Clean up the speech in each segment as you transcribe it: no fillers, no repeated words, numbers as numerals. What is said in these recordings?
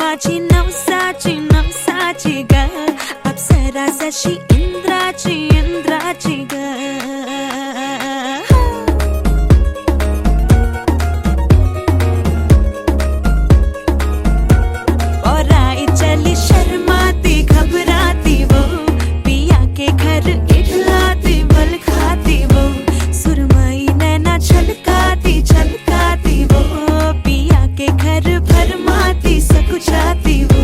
माझी नवसाची नवसाची ग, अप्सरा जशी इंद्राची इंद्राची ग. और आई चली शर्माती घबराती वो, पिया के घर इठलाती बल खाती वो, सुरमई नैना छलकाती छलकाती वो, पिया के घर भरमाती सकुचाती वो.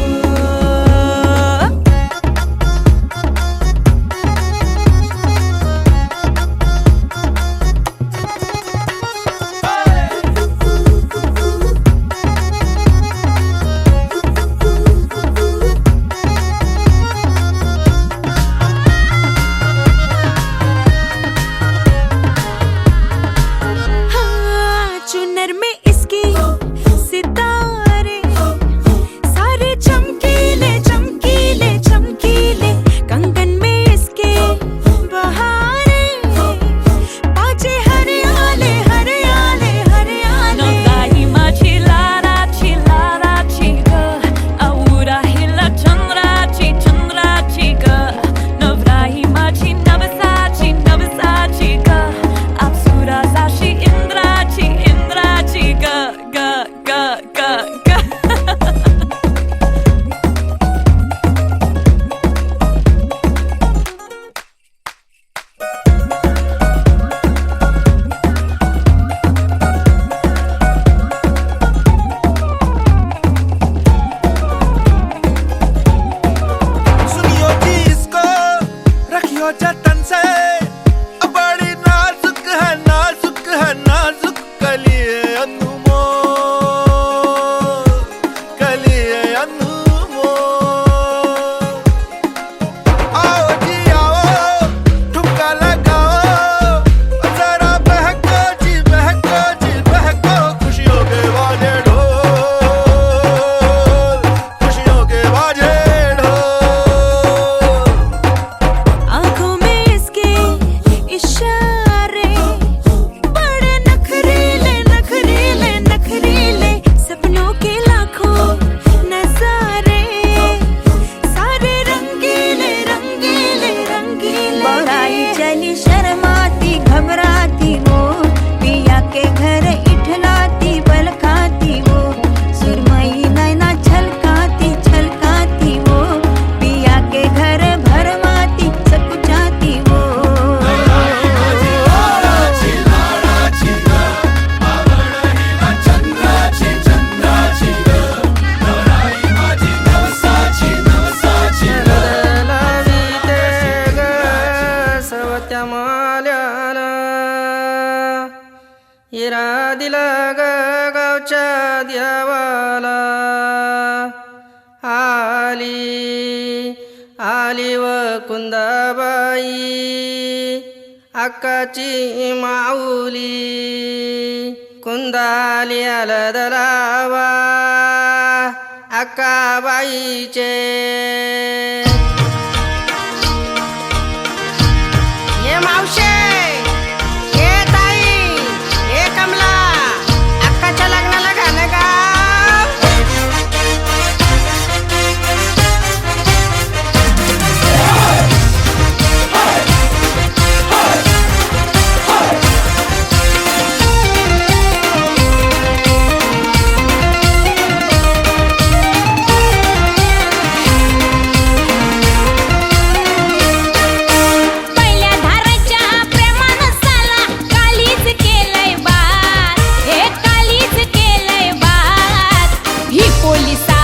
चुनर में इसकी सितारे सारे चमकीले चमकीले चमकीले, कंगन में इसके बहारे बाजे हरियाले हरियाले हरियाले. नवराई माझी लाराची लाराची ग, औरा हिला चंद्राची चंद्राची ग. नवराई माझी नवसाची नवसाची ग, अप्सरा जशी इंद्राची इंद्राची ग ग ग ग ग. सुनियो जी इसको, रखियो जतन से, बड़ी नाजुक है नाजुक है नाजुक कलिए अनमोल, कलिए अनमोल. आओ जी आओ, ठुमका लगाओ, जरा बहको जी बहको जी बहको, खुशियों के बाजे ढोल, खुशियों के बाजे ढोल. आँखों में इसके इशारे बड़े नखरीले नखरीले नखरीले, सपनों के लाखों नजारे सारे रंगीले रंगीले रंगीले. बढ़ाई चली शर्माती घबराती वो, पिया के घर इठलाती बल खाती वो, सुरमई नैना छलकाती छलकाती वो, पिया के घर भरमाती सकुचाती वो. सवत्या माल्याला हिरा दिला ग गावच्या देवाला. आली आली व कुंदाबाई अक्काची माऊली, कुंदाली आलदलावा अक्काबाईचे. ये मावशे, ये ताई, ये कमला, अक्काच्या लग्नाला गाणं गा. पोलिसा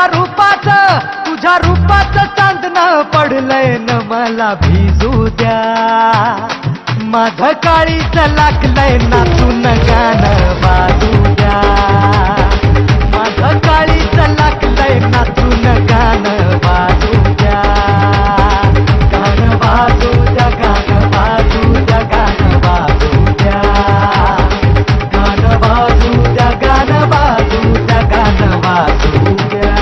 तुझ्या रूपाचं चांदणं पडलंय न मला भिजू द्या. माझं काळीच लागलंय नाचून गाणं वाजू द्या. माझं काळीच लागलंय नाचून गाणं वाजू द्या. गाणं वाजू द्या, गाणं वाजू द्या, गाणं वाजू द्या. गाणं वाजू द्या, गाणं वाजू द्या, गाणं वाजू द्या.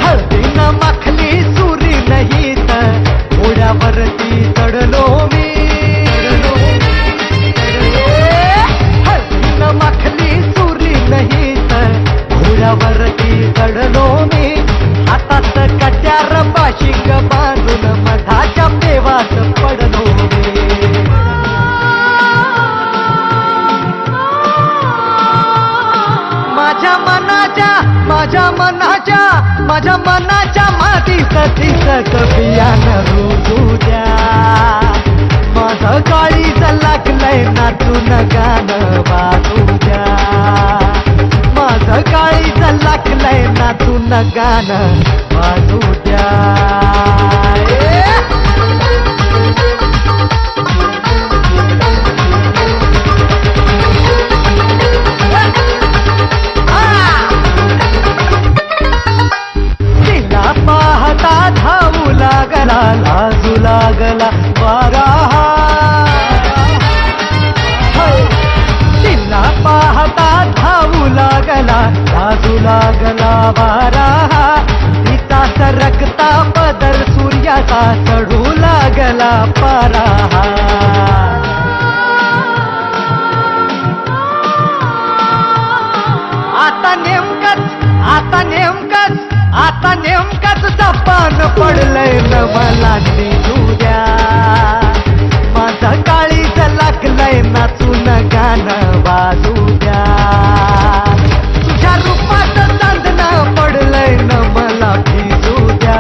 हळदीनं माखली सुरी नाही तर घोड्यावरती चढलो मी. हळदीनं माखली सुरी नाही तर घोड्यावरती चढलो मी. हातात कट्यार बाशिंग बांधून मधाच्या पेवात पडलो मी. माझ्या मनाच्या मातीत तिसक बियाणं रुजू द्या. माझं काळीच लागलंय नाचून गाणं वाजू द्या. माझं काळीच लागलंय नाचून गाणं वाजू द्या. पाहता धावू लागला, लाजू लागला वारा. तिला पाहता धावू लागला, लाजू लागला वारा. तिचा सरकता पदर सूर्याचा चढू लागला पारा. आता नेमकंच सपान पडलंय न मला निघू द्या. माझं काळीच लागलंय नाचून गाणं वाजू द्या. तुझ्या रूपाचं चांदणं पडलंय न मला भिजू द्या.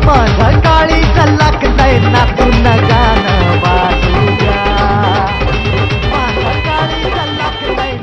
माझं काळीच लागलंय नाचून गाणं वाजू द्या. माझं काळीच लागलंय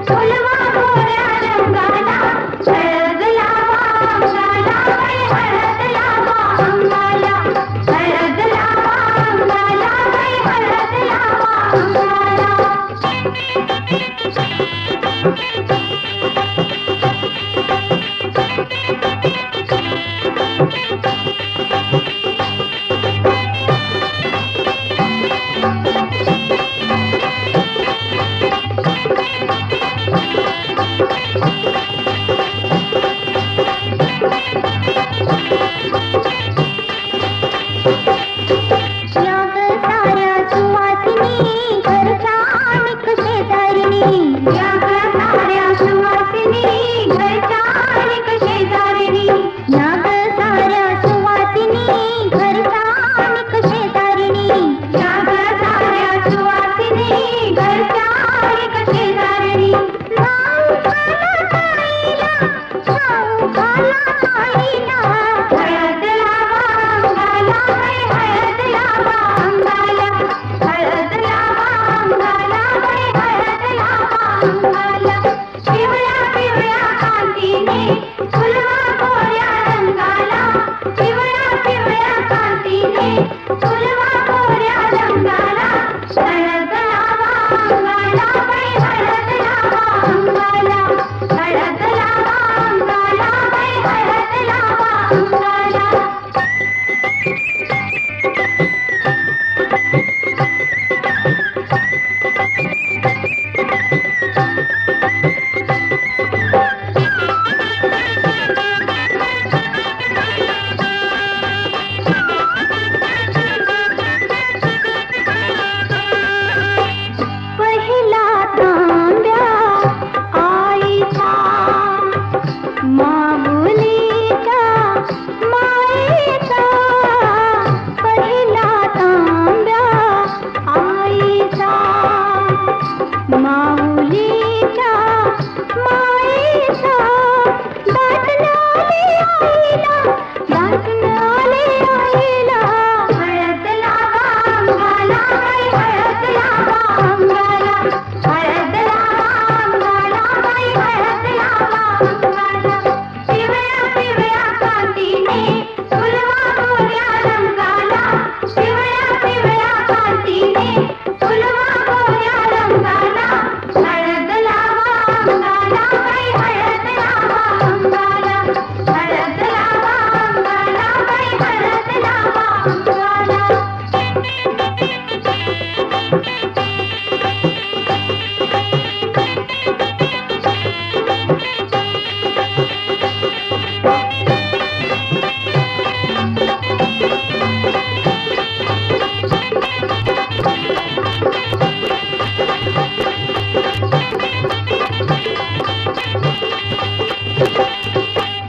फुलवा मोऱ्या रंगाला, हळद लावा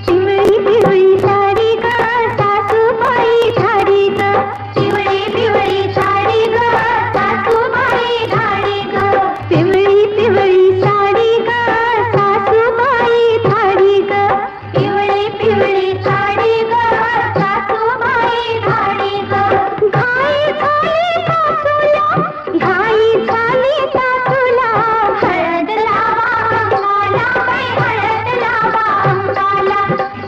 पिवळी पिवळी साडी ग सासूबाई झाडी ग पिवळी पिवळी साडी ग सासूबाई झाडी ग पिवळी पिवळी साडी ग सासूबाई झाडी ग पिवळी पिवळी साडी ग सासूबाई झाडी ग घाई झाली सासूला घाई झाली सासूला हळद लावा अंगाला बाई हळद लावा अंगाला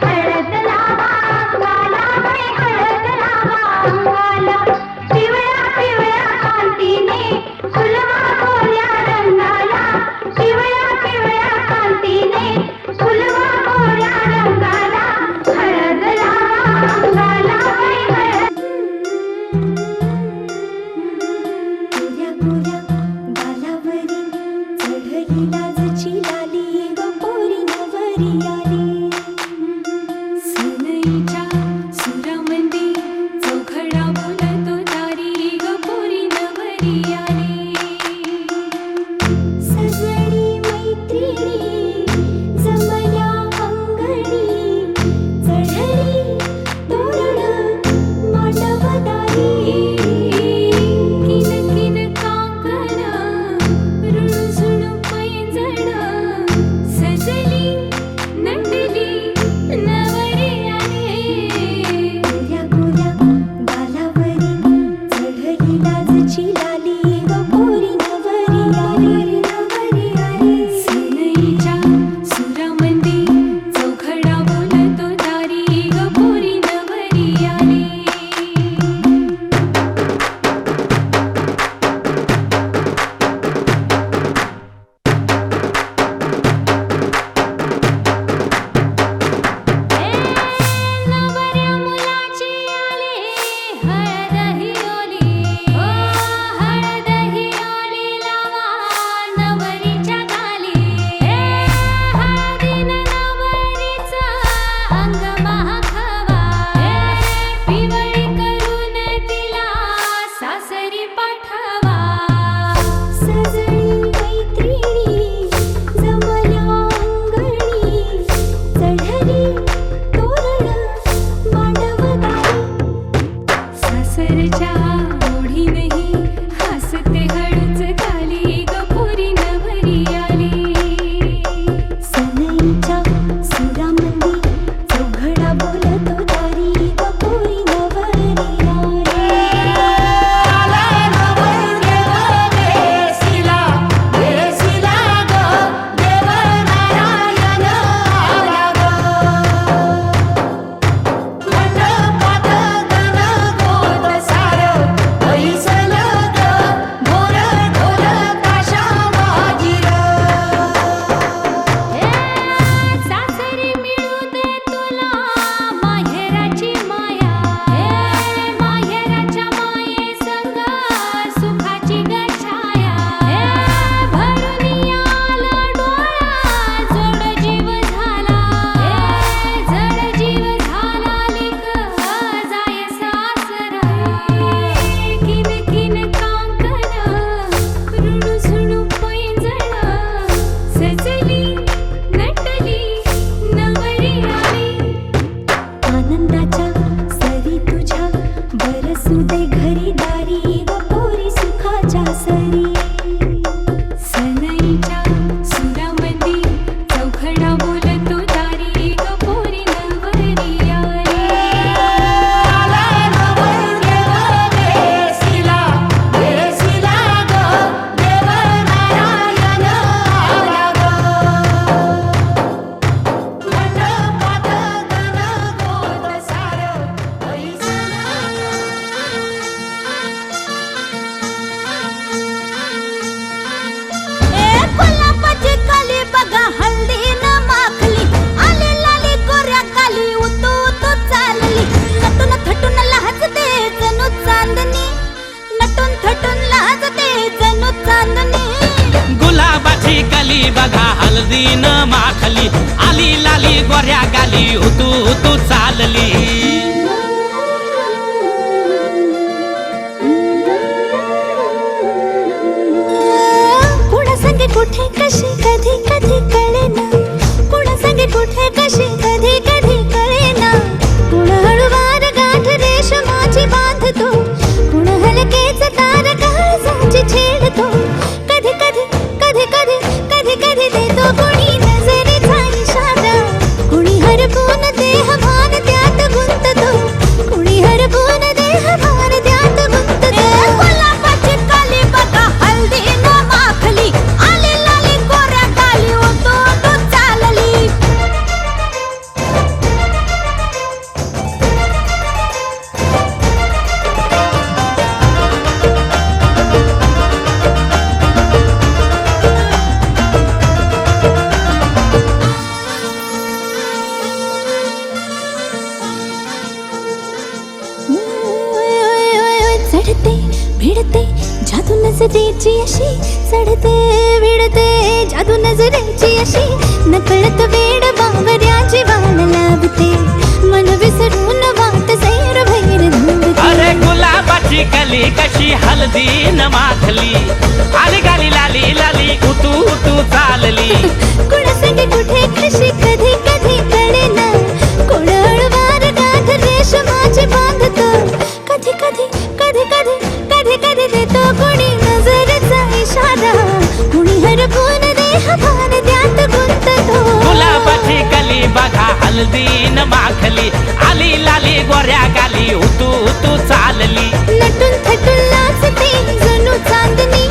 हळद लावा अंगाला बाई हळद लावा अंगाला पिवळ्या पिवळ्या कांतीने फुलवा गोऱ्या रंगाला पिवळ्या पिवळ्या कांतीने फुलवा गोऱ्या रंगाला हळद लावा अंगाला बाई हळद गोऱ्या गोऱ्या गालावरी चढली लाजची लाली ग पोरी नवरी आली सनईच्या सुरामंदी चौघडा बोलतो दारी ग पोरी नवरी आली सजणी मैत्रिणी जमल्या अंगणी चढली तोरण मांडवदारी किन किन काकण रुणझुण पैंजण सजली नटली नवरी आली गोऱ्या गोऱ्या गालावरी चढली लाजची लाली ग पोरी नवरी आली नवरी आली सनईच्या सुरामंदी चौघडा बोलतो दारी ग पोरी नवरी आली नवऱ्या मुलाची आली हळदही ओली ओ हळदही ओली लावा नवरीच्या गाली हळदीनं नवरीचं अंग महाखावा पिवळी करून तिला सासरी पाठवा सजणी मैत्रिणी जमल्या अंगणी चढली तोरण मांडवदारी सासरच्या ओढीनही हसते हळूच खाली ग पोरी नवरी आली सनईच्या सुरामंदी चौघडा बोलतो दारी ग पोरी नवरी सासरी मिळू दे तुला माहेराची माया माहेराच्या माये संग सुखाची गछाया भरून आला डोळा जोड जीव झाला जड जीव झाला लेक जाय सासरा किन किन कांकण रुणझुण पैंजण सजली नटली नवरी आली आनंदाच्या सरी तुझ्या बरसू दे घरी दारी ग पोरी सुखाच्या सरी सनईच्या सुरामंदी चौघडा बोलतो दारी ग पोरी नवरी आली कोल्हापूरची कली बघा हल्दी न माखली आली लाली गोऱ्या काली उतू उतू चालली नटून थटून लाजते जणू चांदणी नटून थटून लाजते जणू चांदणी गुलाबाची कली बघा हल्दी न माखली आली लाली गोऱ्या गाली हुतू हुतू चालली भिडते जादू नजरेची अशी चढते भिडते जादू नजरेची अशी नकळत वेड बावऱ्या जीवाला लाभते मन विसरून वाट सैर भैर धुंदते अरे गुलाबाची कली कशी हलदी न माखली आली गाली लाली लाली उतू उतू चालली कुणासाठी कुठे कशी कधी कधी कळेना कोळवार गाठ रेशमाची बांधतो कधी कधी कधी कधी कधी कधी देतो कोणी नजरेचा इशारा कुणी हरपून देह भान त्यात गुंततो गुलाबाची कली बघा हलदी न माखली आली लाली गोऱ्या गाली उतू उतू चालली नटून थटून लाजते जणू चांदणी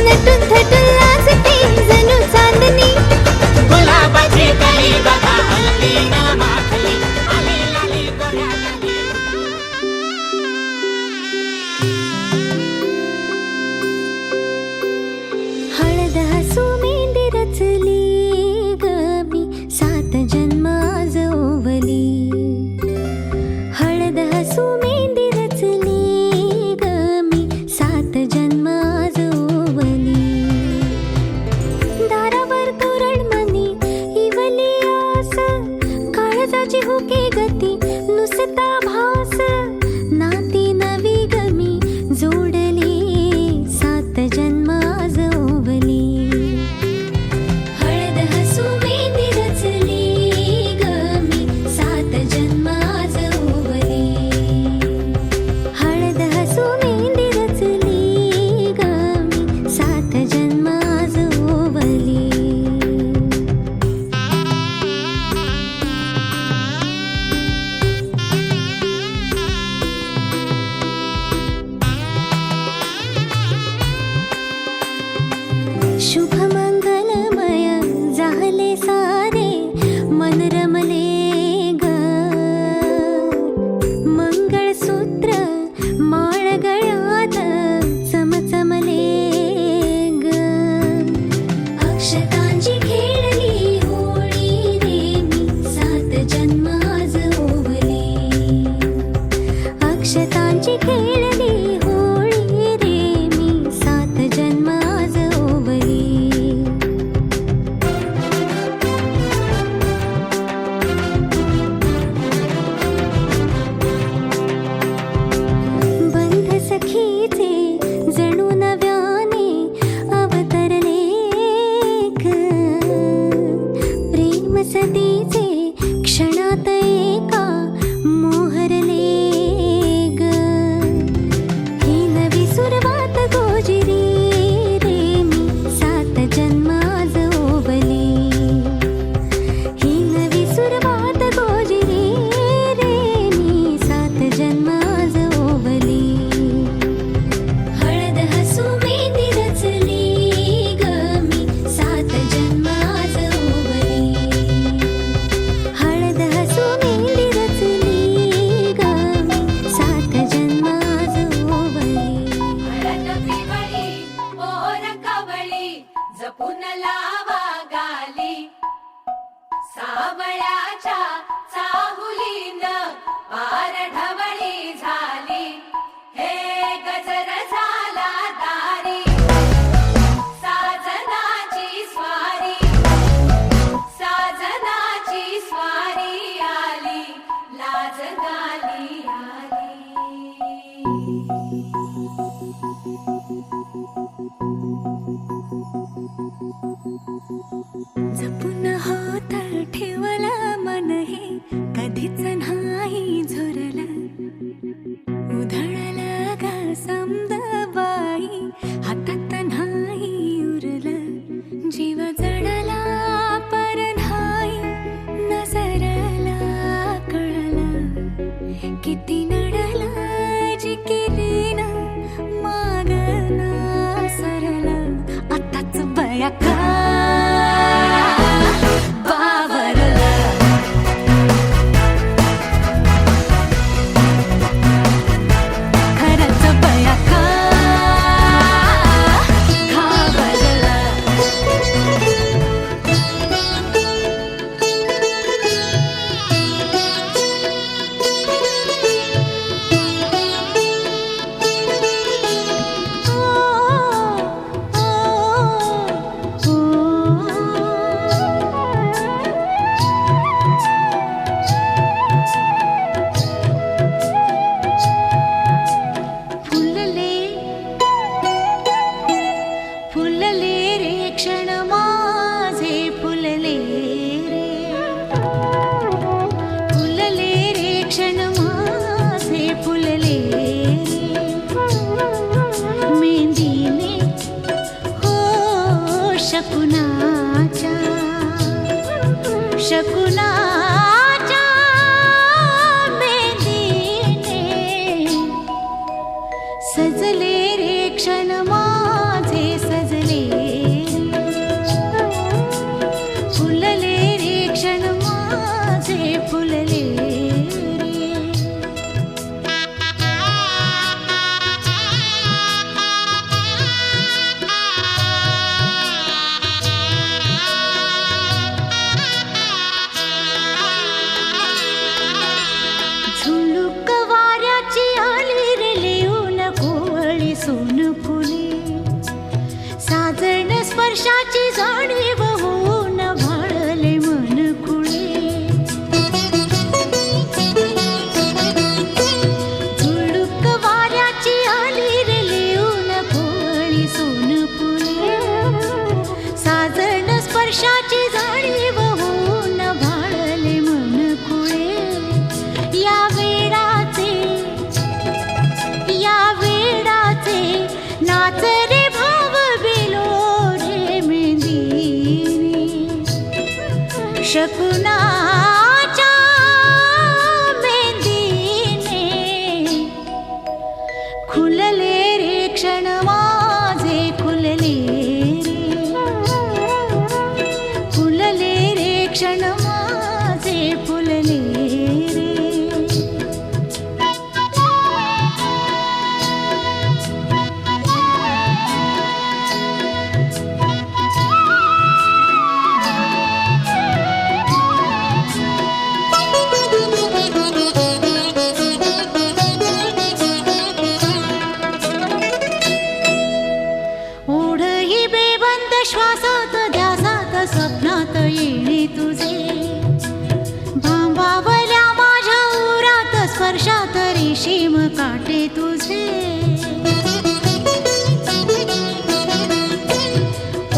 नटून थटून लाजते जणू चांदणी गुलाबाची कली बघा हलदी न माखली आली लाली गोऱ्या गाली हळद हसू मेंढी रचली ग मी 7 जन्मा ओवली हळद हसू मेंढी रचली ग मी 7 जन्मा ओवली दारावर तोरणमणी इवली आस काळजाची हुके गती नुसता भास नाती नवी गमी जोडली 7 जन्मा ओवली हळद हसू मेंढी रचली ग मी 7 जन्मा ओवली हळद हसू मेंढी रचली ग मी 7 जन्मा ओवली शुभ मंगलमय झाले सारे मन रमले ग मंगळसूत्र माळ गळ्यात चमचमले ग अक्षतांची खेळली होळी रे मी 7 जन्मा ओवली अक्षतांची खेळली होळी रे मी 7 जन्मा ओवली बंध सखीचे जणू नव्याने अवतरले ग प्रेम सदीचे क्षणात एका मोहरले ग ही नवी सुरवात गोजिरी रे मी 7 जन्मा ओवली ही नवी सुरवात गोजिरी रे मी 7 जन्मा ओवली हळद हसू मेंढी रचली ग मी 7 जन्मा ओवली हळद हसू मेंढी रचली ग मी 7 जन्मा ओवली हळद पिवळी मोर कवळी जपून लावा गाली सावळ्याच्या चाहुलीन पार ढवळी झाली हे गजर झाला दारी साजनाची स्वारी आली लाज गाली आली जपून होत ठेवलं मन हे कधीच नाही झुरलं उधळलं ग समद बाई हातात नाही उरलं जीव जडला पर नाही नजरला कळलं किती नडलं जिकिरीन मागना सरलं आताच बया का बावरलं शकुनाच्या मेहंदीने सजले रे क्षण माझे सजले फुलले रे क्षण माझे फुलले रे झुळूक वाऱ्याची आली रे लिहून कोवळी सोन फुले साजण स्पर्शाची जाणीव होऊन भाळले मन खुळे झुळूक वाऱ्याची आली रे लिहून कोवळी सोन फुले साजण स्पर्शाची जाणीव होऊन भाळले मन खुळे या वेडाचे नाच रे भाव बिलो रे मेहंदीने शकुनाच्या मेहंदीने खुलले रे क्षण माझे खुलले रे फुलले रे क्षण माझे फुलले रे ओढही बेबंद श्वासात ध्यासात स्वप्नात येणे तुझे भांबावल्या माझ्या उरात स्पर्शात रेशीम काटे तुझे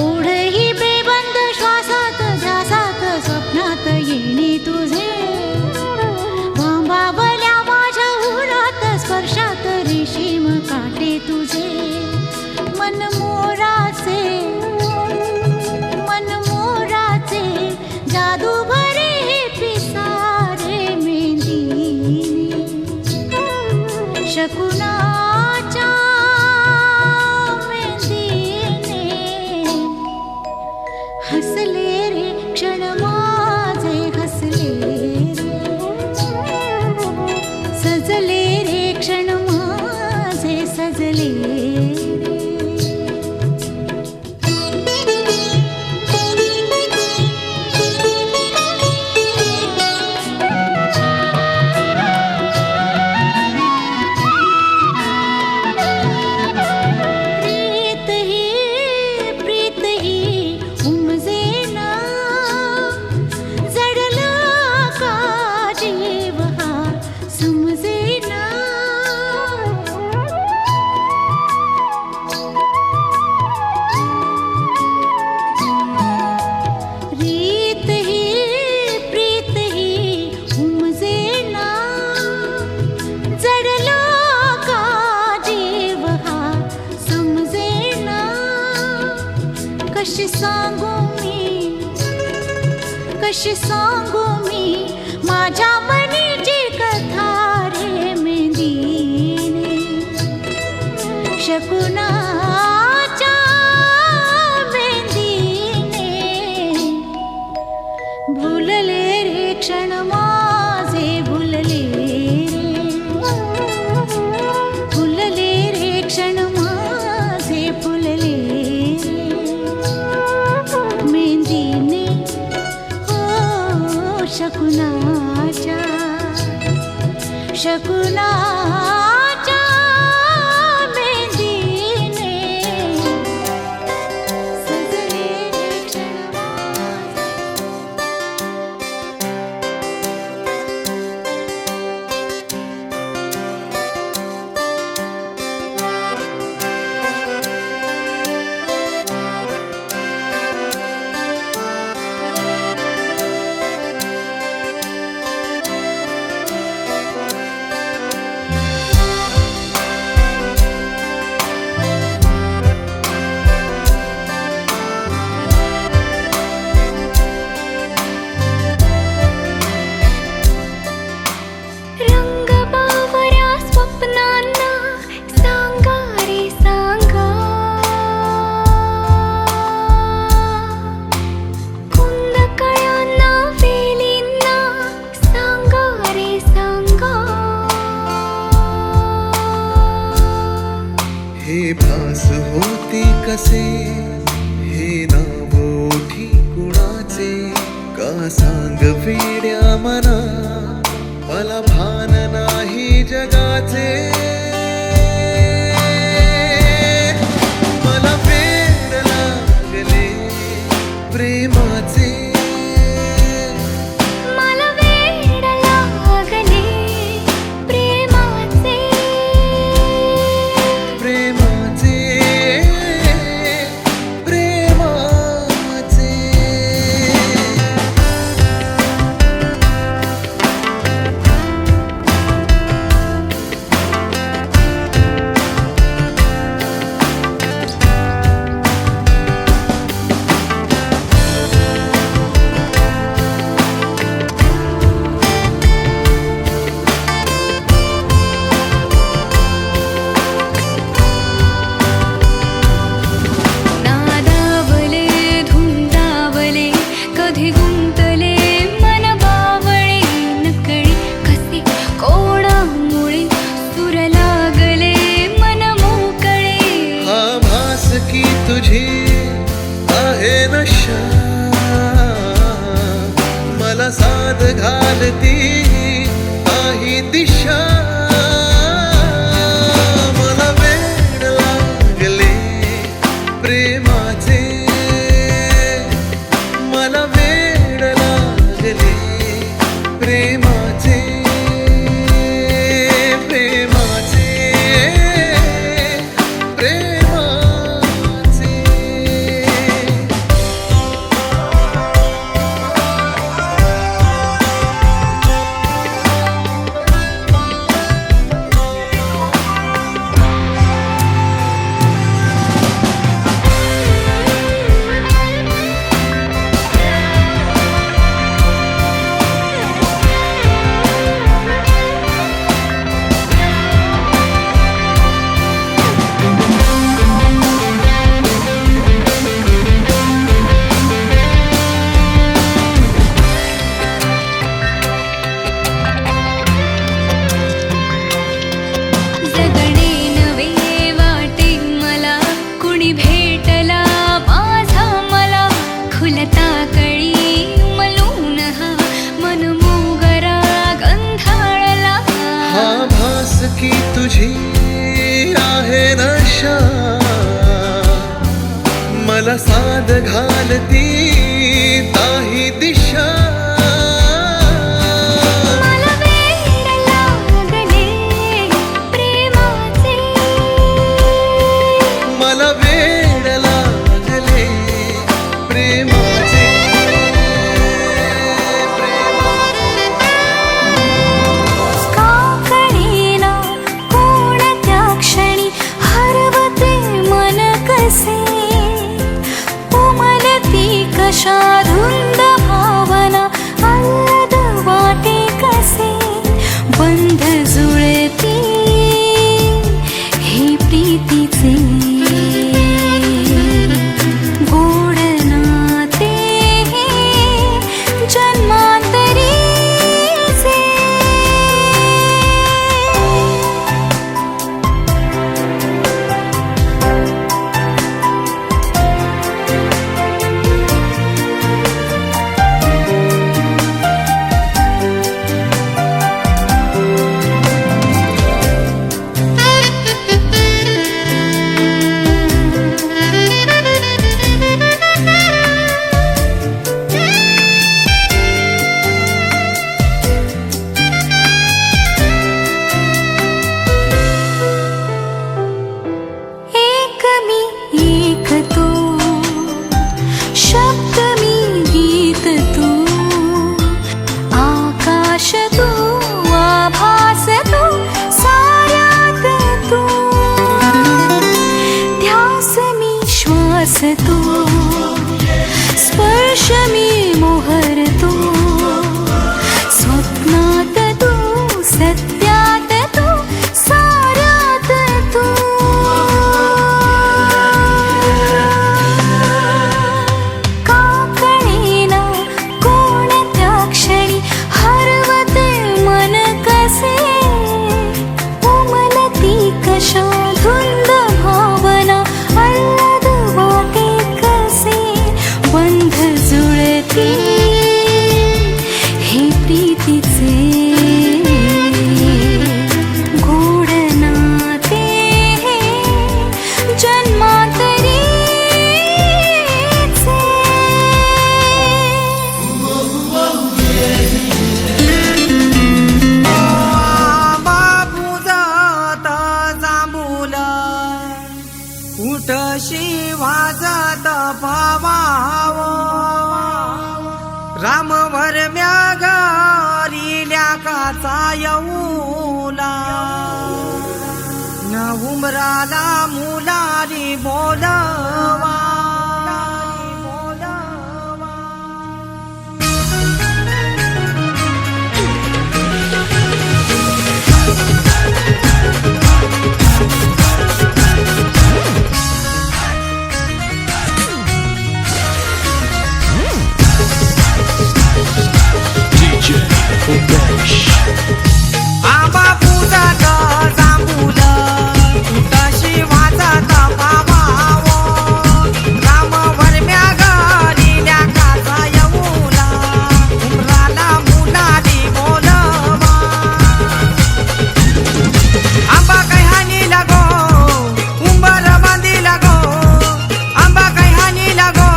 ओढही बेबंद श्वासात ध्यासात स्वप्नात येणे तुझे भांबावल्या माझ्या उरात स्पर्शात रेशीम काटे तुझे मन मोराचे जादू भरे पिसारे मेहंदीने शकुनाच्या मेहंदीने हसले रे क्षण माझे हसले रे सजले रे क्षण माझे सजले प्रीत ही उमजेना जडला का जीव हा समजेना प्रीत ही उमजेना जडला का जीव हा समजेना कशी सांगू मी माझ्या मनीची कथा रे मेहंदीने शकुनाच्या मेहंदीने भुलले रे क्षण माझे भुलले रे फुलले रे क्षण माझे फुलले रे मेहंदीने हो शकुनाच्या हे भास होती कसे, हे नाव ओठी कुणाचे, का सांग वेड्या मना, मला भान नाही जगाचे. मला वेड लागले प्रेमाचे, मला वेड लागले प्रेमाचे. प्रेमाचे, प्रेमाचे. नादावले धुंदावले कधी गुंतले मन बावळे नकळी कसे कोणामुळे सूर लागले मन मोकळे. हा भास की तुझी आहे नशा, मला साध घालती काही दिशा. मला वेड लागले प्रेमाचे, मला वेड लागले प्रेमाचे. प्रेमाचे, प्रेमाचे. जगणे नवे वाटे मला कुणी भेटला माझा मला खुलता कळी उमलून हा मन मोगरा गंधाळला. हा भास की तुझी आहे नशा, मला साध घालती काही दिशा. मला वेड लागले प्रेमाचे, मला वेड लागले प्रेमाचे. का कळेना कोणत्या क्षणी हरवते मन कसे, उमलती कशा धुंद भावना आल्हाद वाटे कसे. बंध जुळती हे प्रीतीचे गोड नाते जन्मांतरीचे. एक मी एक तू, शब्द मी गीत तू, आकाश तू आभास तू साऱ्यात तू. ध्यास मी श्वास तू, स्पर्श मी मोहर तू, स्वप्नात तू सत्यात तू साऱ्यात तू. का कळेना कोणत्या क्षणी हरवते मन कसे, उमलती कशा धुंद भावना उठशी वाजत पावाव रामवर म्यागारिल्या काचा येऊला न उमराला मुलारी बोलवा आंबा पूजात जांभूल उठशी वाजत पावाव राम वरम्या गारिल्या काचा येऊला उमराला मुलारी बोलवा आंबा काय हानी लागो उंबर बांधी लागो आंबा काय हानी लागो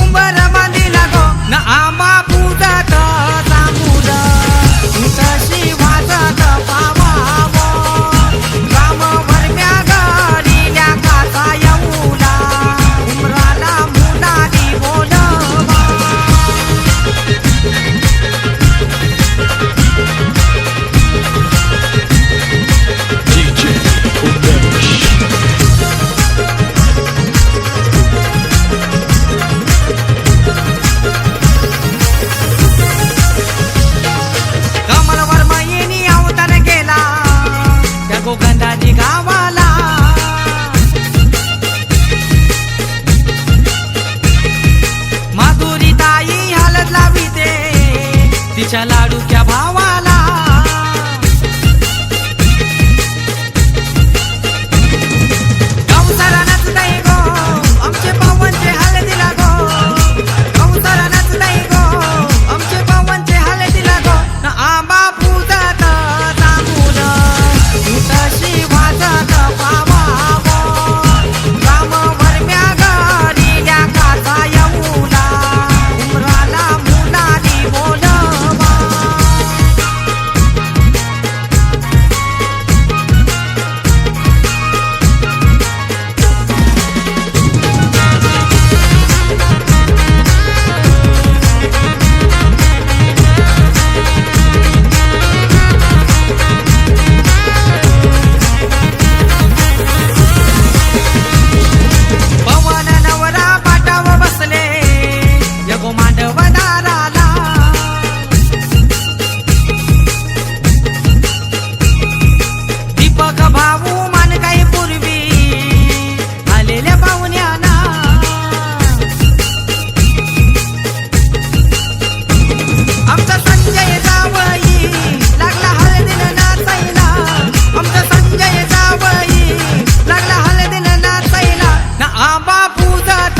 उंबर बांधी लागो न आंबा पूजात जांभूल उठशी वाजत पावाव राम वरम्या गारिल्या काचा येऊला उमराला मुलारी बोलवा कमलवर मयिनी अवतार केला त्या गोगंधाजी गावाला माधुरी ताई हलत लाविते तिच्या लाडूच्या भावाला गवसाला नचताई गो आमचे पावनचे हलदीला गो गवसाला नचताई गो आमचे पावनचे हलदीला गो न आंबा पूजात जांभूल उठशी वाजत पावाव राम वरम्या गारिल्या काचा येऊला उमराला मुलारी बोलवा पवन नवरा पाटाव बसले यगो मांडव दाराला दीपक भाऊ मान काही पूर्वी आलेल्या पाहुण्याना आमचा संजय जावई लागला हळदीला नाचायला आमचा संजय जावई लागला हळदीला नाचायला ना आंबा पूजत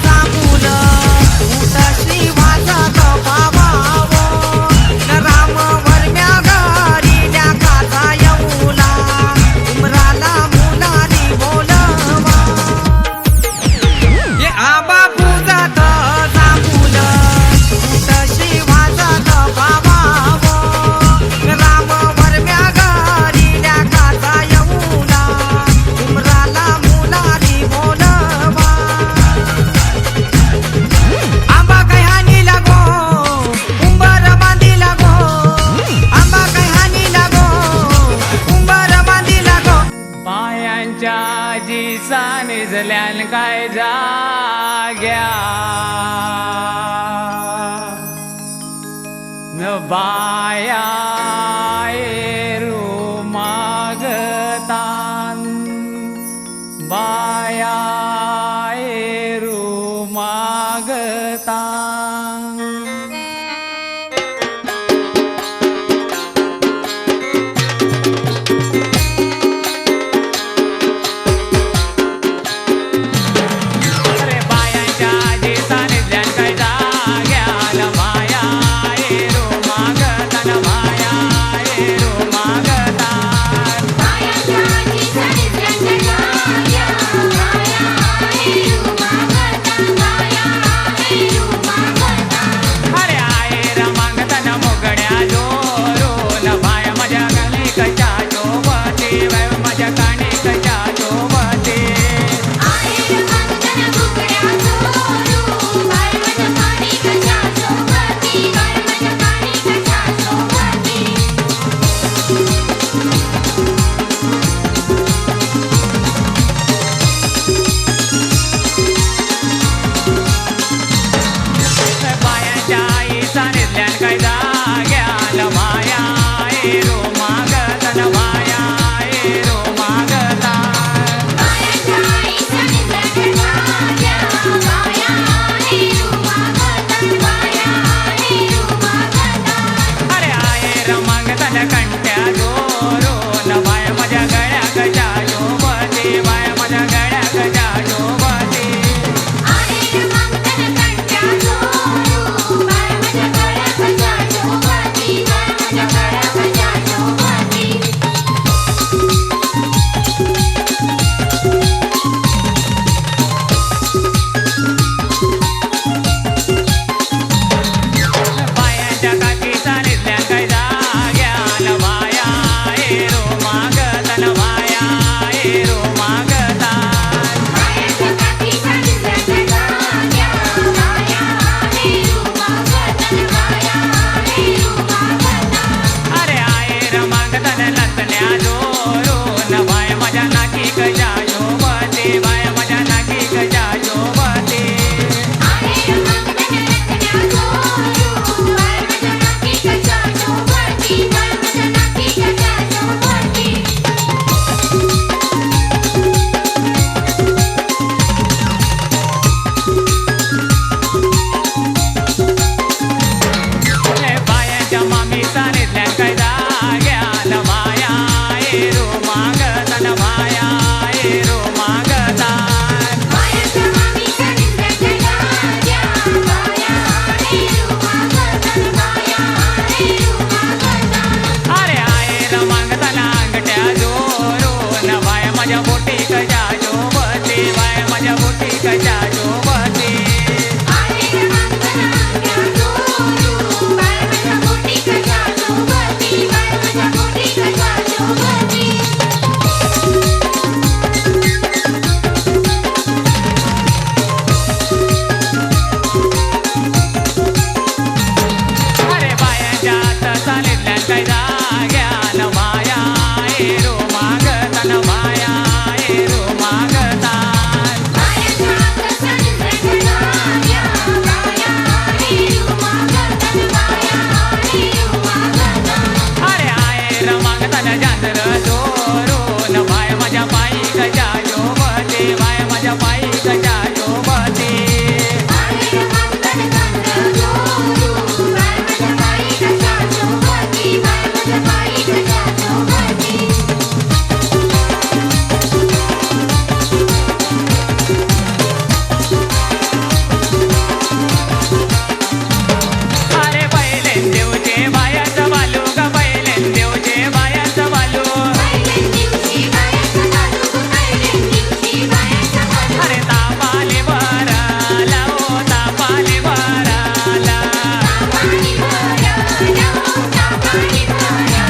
जांभूल उठशी वाजत पावाव न राम वरम्या गारिल्या काचा येऊला उमराला मुलारी बोलवा ये आंबा पूजत जांभूल उठशी वाजत पावाव न राम वरम्या गारिल्या काचा येऊला उमराला मुलारी बोलवा आंबा काय हानी लागो उंबर बांधी लागो आंबा काय हानी लागो उंबर बांधी लागो पायांच्या जिसा निजल्यान काय जाग्या न बाया एरू मागतान बाया एरू मागतान अरे बायांच्या जिसा निजल्यान काय जाग्या न बाया एरू मागतान बाया एरू मागतान अरे आयर मागतान मोगड्या जोरून बाया माझ्या गणिकाच्या चोबती माझ्या काणिकाच्या चोबती कशा शोभते बाया माझ्या नाकी कशा शोभते आहे रंगधन रत्ना जोरू बाय माझ्या नाकी कशा शोभती बाय माझ्या नाकी कशा शोभती बायाच्या मामी सांगितल्या काय जाग्यान माया रो मागतान माया रो मागतान मायाच्या मामी सांगितल्या जाग्या माया रे मागतन माया रे मागतन अरे आये र मागतान अंगठ्या जोरो न बाय माझ्या बोटी कशा शोभते बाय माझ्या बोटी कशा शोभते आहे रंगधन जोरू बाय माझ्या बोटी कशा शोभती बाय माझ्या बोटी कशा शोभती अरे बायाच्या हात चालितल्या काय जाग्यान माया रो मागतान माया रो मागतान मायाच्या हात सांगितल्या जाग्या माया रे मागतन माया रे मागतन अरे आये र मागतान जांजर जोरून बाय माझ्या पायी कशा शोभते बाय माझ्या पायी कशा शोभते आहे रंगधन जोरू बाय माझ्या बाई कशा शोभती बाय माझ्या बाई कशा शोभती अरे पहिले देवचे बायाचं बालू ग पहिले देवचे बायाचं बालू पहिल्या दिवशी बायाचा घालू पहिल्या दिवशी बायाचा घालू अरे तापाले भराला ओ तापाले भराला पाणी भराला पाणी भराला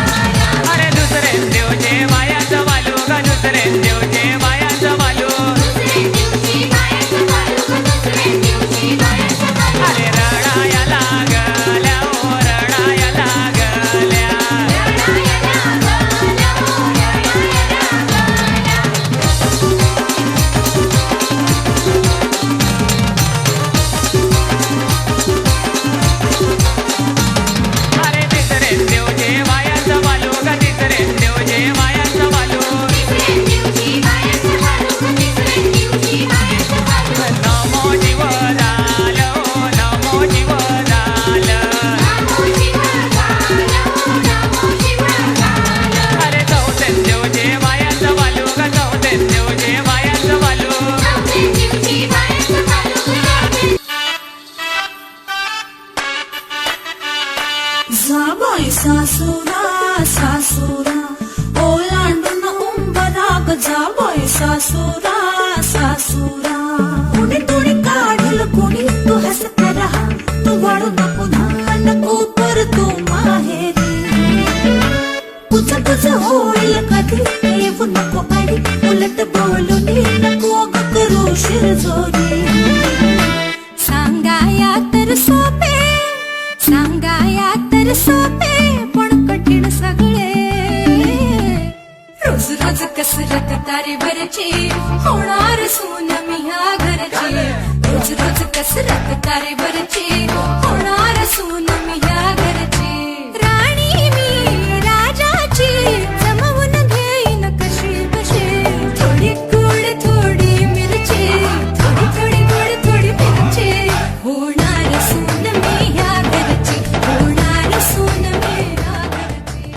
अरे दुसरे देवचे बायाचं बालू ग दुसरे देवचे बायाचं बालू दुसऱ्या दिवशी बायाचा घालू दुसऱ्या दिवशी बायाचा घालू अरे रडाया लागल्या ओ रडाया लागल्या रडाया लागला रडाया लागला अरे तिसरे देवचे बायाचं बालू ग तिसरे देवचे बायाचं बालू तिसऱ्या दिवशी बायाचा घालू तिसऱ्या दिवशी बायाचा घालू नमो जीव झालं ओ नमो जीव झालं नामो शिवा झालं नामो शिवा झालं अरे चौथे देवचे बायाचं बालू ग चौथे देवचे बायाचं बालू चौथ्या दिवशी बायाचा घालू जाबाई सासुरा सासुरा ओलांडून उंबराग जाबाई सासुरा सासुरा कुणी तुणी काढल कुणी तू हसत राहा तू वाढू नको नको परतू माहेरी तुझं होईल कधी येऊ नको आडी उलट बोलून नको ग करू शिरजोरी सांगाया तर सोपे सांगाया तर सोपे पण कठीण सगळे रोज रोज कसरत तारेवरची होणार सून मी ह्या घरची रोज रोज कसरत तारेवरची होणार सून मी ह्या घरची राणी मी राजाची जमवून घेईन कशी कशी थोडी गोड थोडी मिरची थोडी थोडी गोड थोडी मिरची होणार सून मी ह्या घरची होणार सून मी ह्या घरची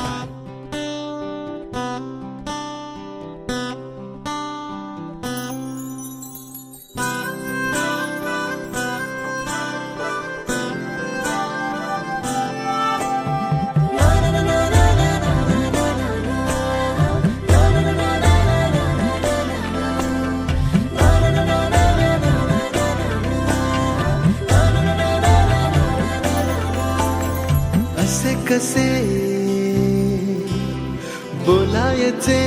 असे कसे बोलायचे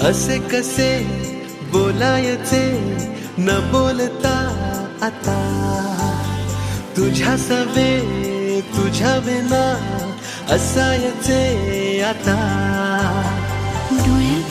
असे कसे बोलायचे न बोलता आता तुझ्या सवे तुझ्या विना असायचे आता डोळ्यात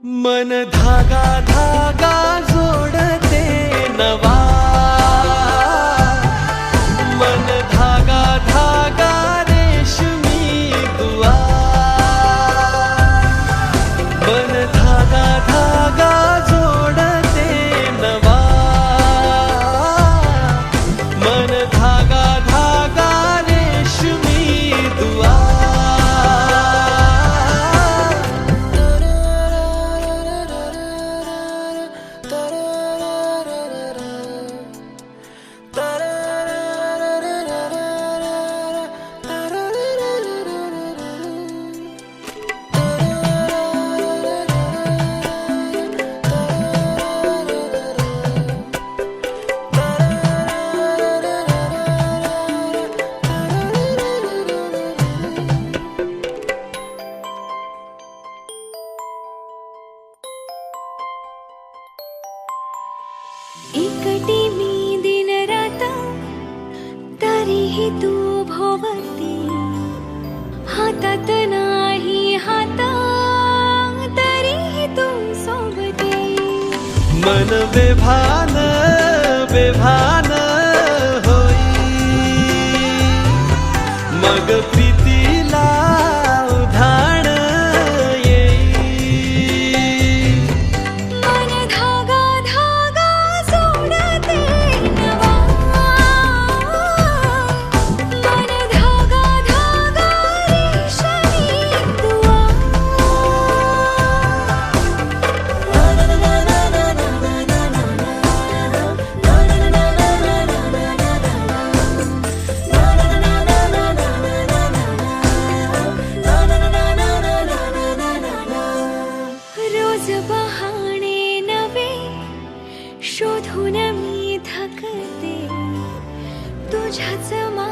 मन धागा धागा जोडते नवा, मन धागा धागा रेशमी दुआ, मन धागा धागा जोडते नवा, मन धागा धागा रेशमी दुआ. एकटी मी दिन रात तरीही तू भोवती, हातात नाही हात तरीही तू सोबती. मन बेभान बेभान होई, मग प्रीतीला उधाण येई. मन धागा धागा जोडते नवा, मन धागा धागा रेशमी दुआ. रोज बहाणे नवे शोधून मी थकते, तुझ्याच मा